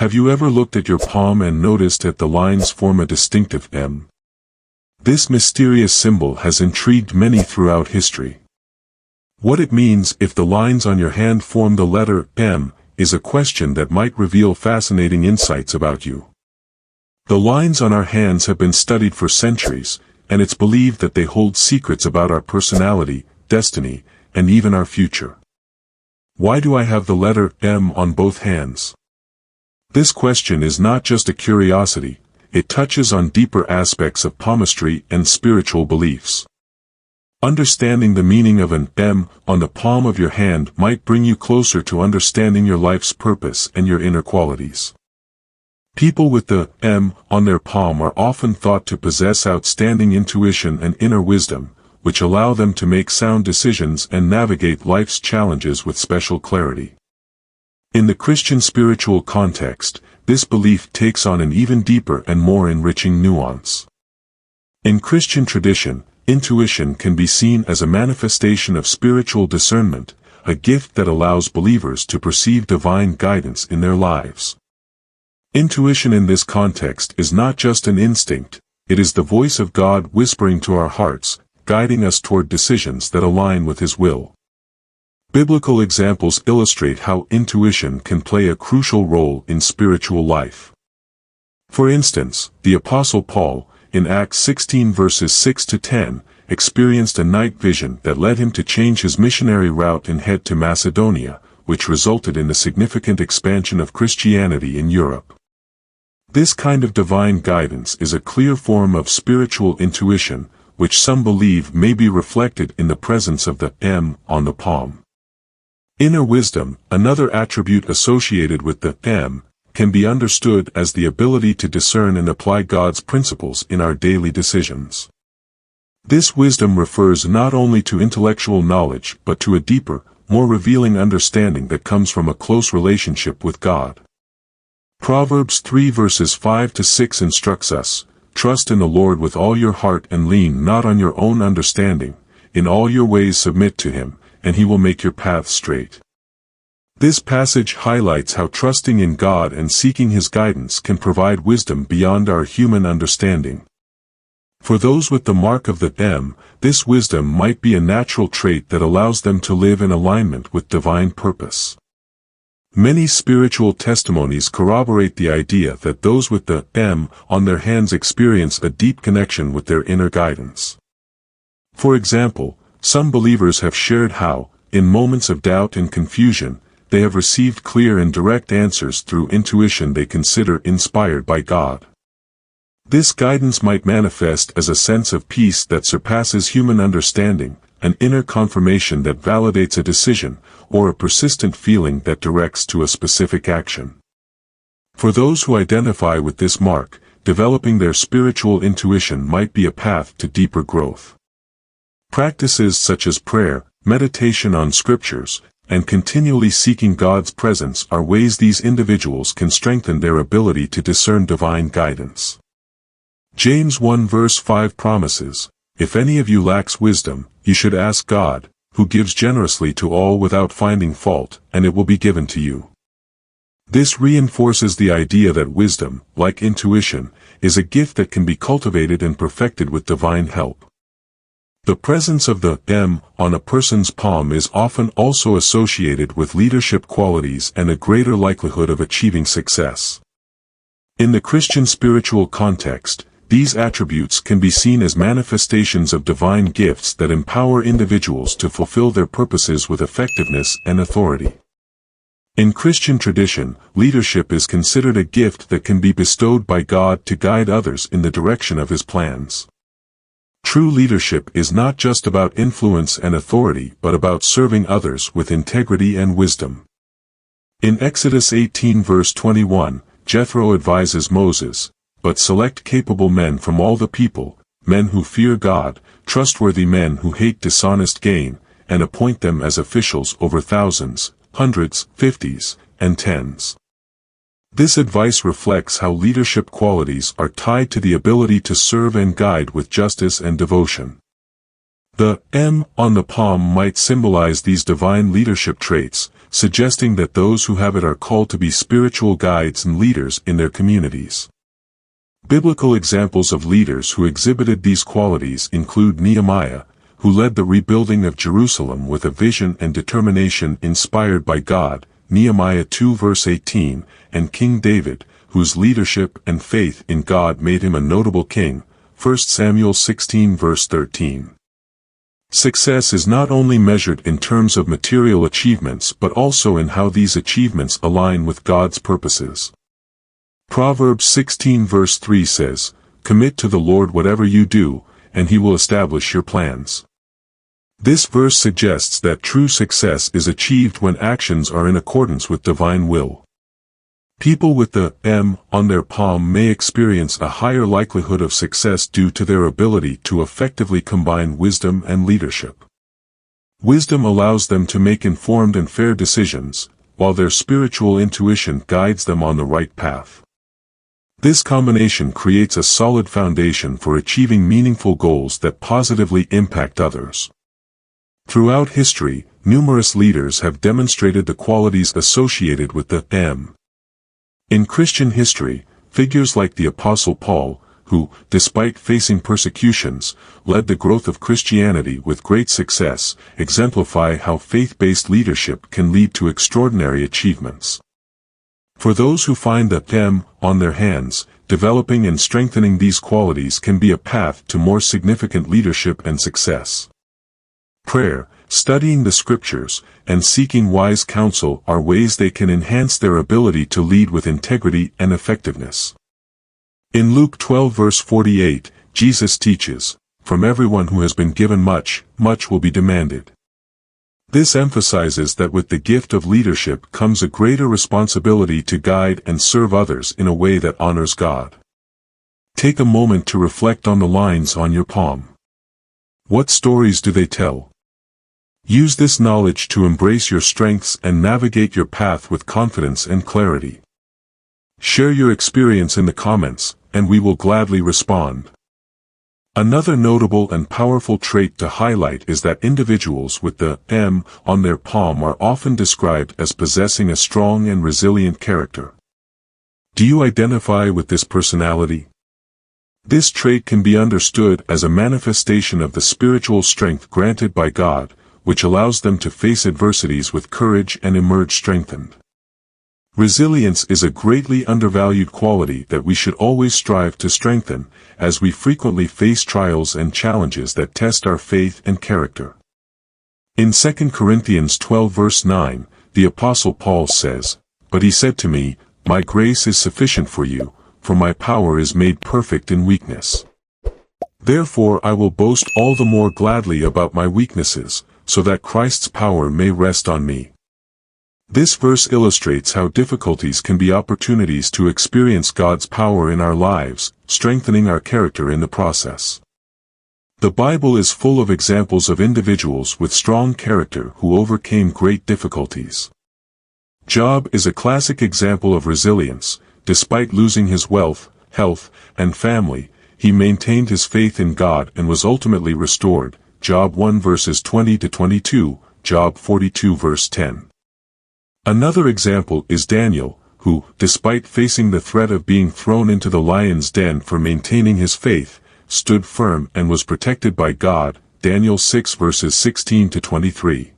Have you ever looked at your palm and noticed that the lines form a distinctive M? This mysterious symbol has intrigued many throughout history. What it means if the lines on your hand form the letter M is a question that might reveal fascinating insights about you. The lines on our hands have been studied for centuries, and it's believed that they hold secrets about our personality, destiny, and even our future. Why do I have the letter M on both hands? This question is not just a curiosity, it touches on deeper aspects of palmistry and spiritual beliefs. Understanding the meaning of an M on the palm of your hand might bring you closer to understanding your life's purpose and your inner qualities. People with the M on their palm are often thought to possess outstanding intuition and inner wisdom, which allow them to make sound decisions and navigate life's challenges with special clarity. In the Christian spiritual context, this belief takes on an even deeper and more enriching nuance. In Christian tradition, intuition can be seen as a manifestation of spiritual discernment, a gift that allows believers to perceive divine guidance in their lives. Intuition in this context is not just an instinct, it is the voice of God whispering to our hearts, guiding us toward decisions that align with His will. Biblical examples illustrate how intuition can play a crucial role in spiritual life. For instance, the Apostle Paul, in Acts 16 verses 6 to 10, experienced a night vision that led him to change his missionary route and head to Macedonia, which resulted in the significant expansion of Christianity in Europe. This kind of divine guidance is a clear form of spiritual intuition, which some believe may be reflected in the presence of the M on the palm. Inner wisdom, another attribute associated with the M, can be understood as the ability to discern and apply God's principles in our daily decisions. This wisdom refers not only to intellectual knowledge but to a deeper, more revealing understanding that comes from a close relationship with God. Proverbs 3 verses 5 to 6 instructs us, "Trust in the Lord with all your heart and lean not on your own understanding, in all your ways submit to Him, and He will make your paths straight." This passage highlights how trusting in God and seeking His guidance can provide wisdom beyond our human understanding. For those with the mark of the M, this wisdom might be a natural trait that allows them to live in alignment with divine purpose. Many spiritual testimonies corroborate the idea that those with the M on their hands experience a deep connection with their inner guidance. For example, some believers have shared how, in moments of doubt and confusion, they have received clear and direct answers through intuition they consider inspired by God. This guidance might manifest as a sense of peace that surpasses human understanding, an inner confirmation that validates a decision, or a persistent feeling that directs to a specific action. For those who identify with this mark, developing their spiritual intuition might be a path to deeper growth. Practices such as prayer, meditation on scriptures, and continually seeking God's presence are ways these individuals can strengthen their ability to discern divine guidance. James 1 verse 5 promises, "If any of you lacks wisdom, you should ask God, who gives generously to all without finding fault, and it will be given to you." This reinforces the idea that wisdom, like intuition, is a gift that can be cultivated and perfected with divine help. The presence of the M on a person's palm is often also associated with leadership qualities and a greater likelihood of achieving success. In the Christian spiritual context, these attributes can be seen as manifestations of divine gifts that empower individuals to fulfill their purposes with effectiveness and authority. In Christian tradition, leadership is considered a gift that can be bestowed by God to guide others in the direction of His plans. True leadership is not just about influence and authority but about serving others with integrity and wisdom. In Exodus 18 verse 21, Jethro advises Moses, "But select capable men from all the people, men who fear God, trustworthy men who hate dishonest gain, and appoint them as officials over thousands, hundreds, fifties, and tens." This advice reflects how leadership qualities are tied to the ability to serve and guide with justice and devotion. The M on the palm might symbolize these divine leadership traits, suggesting that those who have it are called to be spiritual guides and leaders in their communities. Biblical examples of leaders who exhibited these qualities include Nehemiah, who led the rebuilding of Jerusalem with a vision and determination inspired by God, Nehemiah 2 verse 18, and King David, whose leadership and faith in God made him a notable king, 1 Samuel 16 verse 13. Success is not only measured in terms of material achievements but also in how these achievements align with God's purposes. Proverbs 16 verse 3 says, "Commit to the Lord whatever you do, and He will establish your plans." This verse suggests that true success is achieved when actions are in accordance with divine will. People with the M on their palm may experience a higher likelihood of success due to their ability to effectively combine wisdom and leadership. Wisdom allows them to make informed and fair decisions, while their spiritual intuition guides them on the right path. This combination creates a solid foundation for achieving meaningful goals that positively impact others. Throughout history, numerous leaders have demonstrated the qualities associated with the M. In Christian history, figures like the Apostle Paul, who, despite facing persecutions, led the growth of Christianity with great success, exemplify how faith-based leadership can lead to extraordinary achievements. For those who find the M on their hands, developing and strengthening these qualities can be a path to more significant leadership and success. Prayer, studying the scriptures, and seeking wise counsel are ways they can enhance their ability to lead with integrity and effectiveness. In Luke 12 verse 48, Jesus teaches, "From everyone who has been given much, much will be demanded." This emphasizes that with the gift of leadership comes a greater responsibility to guide and serve others in a way that honors God. Take a moment to reflect on the lines on your palm. What stories do they tell? Use this knowledge to embrace your strengths and navigate your path with confidence and clarity. Share your experience in the comments, and we will gladly respond. Another notable and powerful trait to highlight is that individuals with the M on their palm are often described as possessing a strong and resilient character. Do you identify with this personality? This trait can be understood as a manifestation of the spiritual strength granted by God, which allows them to face adversities with courage and emerge strengthened. Resilience is a greatly undervalued quality that we should always strive to strengthen, as we frequently face trials and challenges that test our faith and character. In 2 Corinthians 12 verse 9, the Apostle Paul says, "But he said to me, My grace is sufficient for you, for my power is made perfect in weakness. Therefore I will boast all the more gladly about my weaknesses, so that Christ's power may rest on me." This verse illustrates how difficulties can be opportunities to experience God's power in our lives, strengthening our character in the process. The Bible is full of examples of individuals with strong character who overcame great difficulties. Job is a classic example of resilience. Despite losing his wealth, health, and family, he maintained his faith in God and was ultimately restored. Job 1 verses 20 to 22, Job 42 verse 10. Another example is Daniel, who, despite facing the threat of being thrown into the lion's den for maintaining his faith, stood firm and was protected by God. Daniel 6 verses 16 to 23.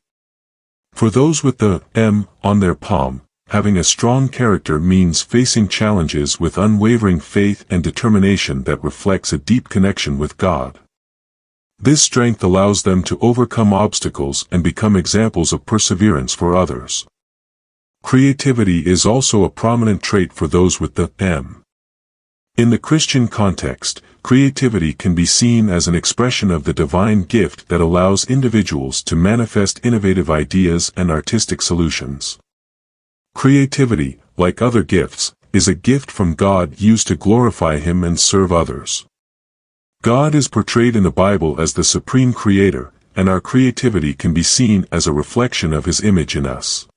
For those with the M on their palm, having a strong character means facing challenges with unwavering faith and determination that reflects a deep connection with God. This strength allows them to overcome obstacles and become examples of perseverance for others. Creativity is also a prominent trait for those with the M. In the Christian context, creativity can be seen as an expression of the divine gift that allows individuals to manifest innovative ideas and artistic solutions. Creativity, like other gifts, is a gift from God used to glorify Him and serve others. God is portrayed in the Bible as the supreme creator, and our creativity can be seen as a reflection of His image in us.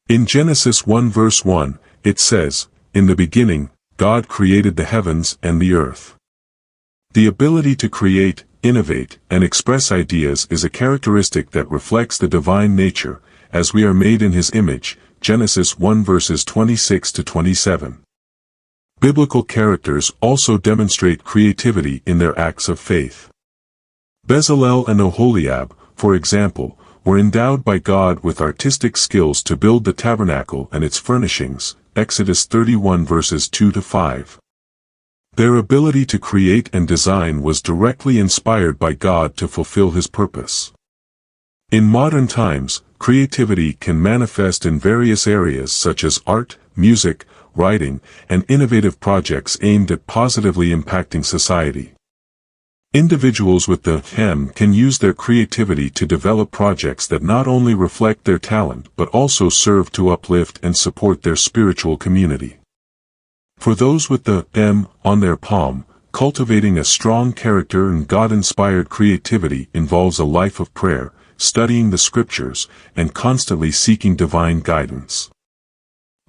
In Genesis 1 verse 1, it says, "In the beginning, God created the heavens and the earth." The ability to create, innovate, and express ideas is a characteristic that reflects the divine nature, as we are made in his image, Genesis 1 verses 26 to 27. Biblical characters also demonstrate creativity in their acts of faith. Bezalel and Oholiab, for example, were endowed by God with artistic skills to build the tabernacle and its furnishings, Exodus 31 verses 2 to 5. Their ability to create and design was directly inspired by God to fulfill his purpose. In modern times, creativity can manifest in various areas such as art, music, writing, and innovative projects aimed at positively impacting society. Individuals with the hem can use their creativity to develop projects that not only reflect their talent but also serve to uplift and support their spiritual community. For those with the M on their palm, cultivating a strong character and God-inspired creativity involves a life of prayer, studying the scriptures, and constantly seeking divine guidance.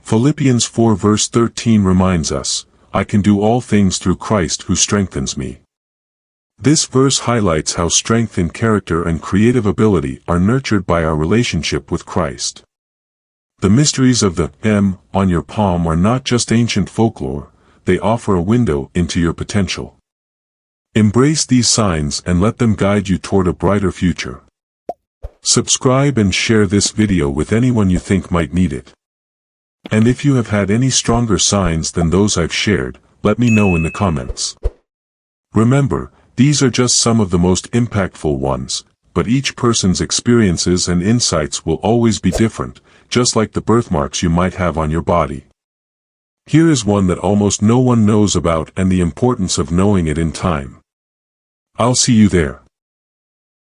Philippians 4 verse 13 reminds us, "I can do all things through Christ who strengthens me." This verse highlights how strength in character and creative ability are nurtured by our relationship with Christ. The mysteries of the M on your palm are not just ancient folklore, they offer a window into your potential. Embrace these signs and let them guide you toward a brighter future. Subscribe and share this video with anyone you think might need it. And if you have had any stronger signs than those I've shared, let me know in the comments. Remember, these are just some of the most impactful ones, but each person's experiences and insights will always be different, just like the birthmarks you might have on your body. Here is one that almost no one knows about and the importance of knowing it in time. I'll see you there.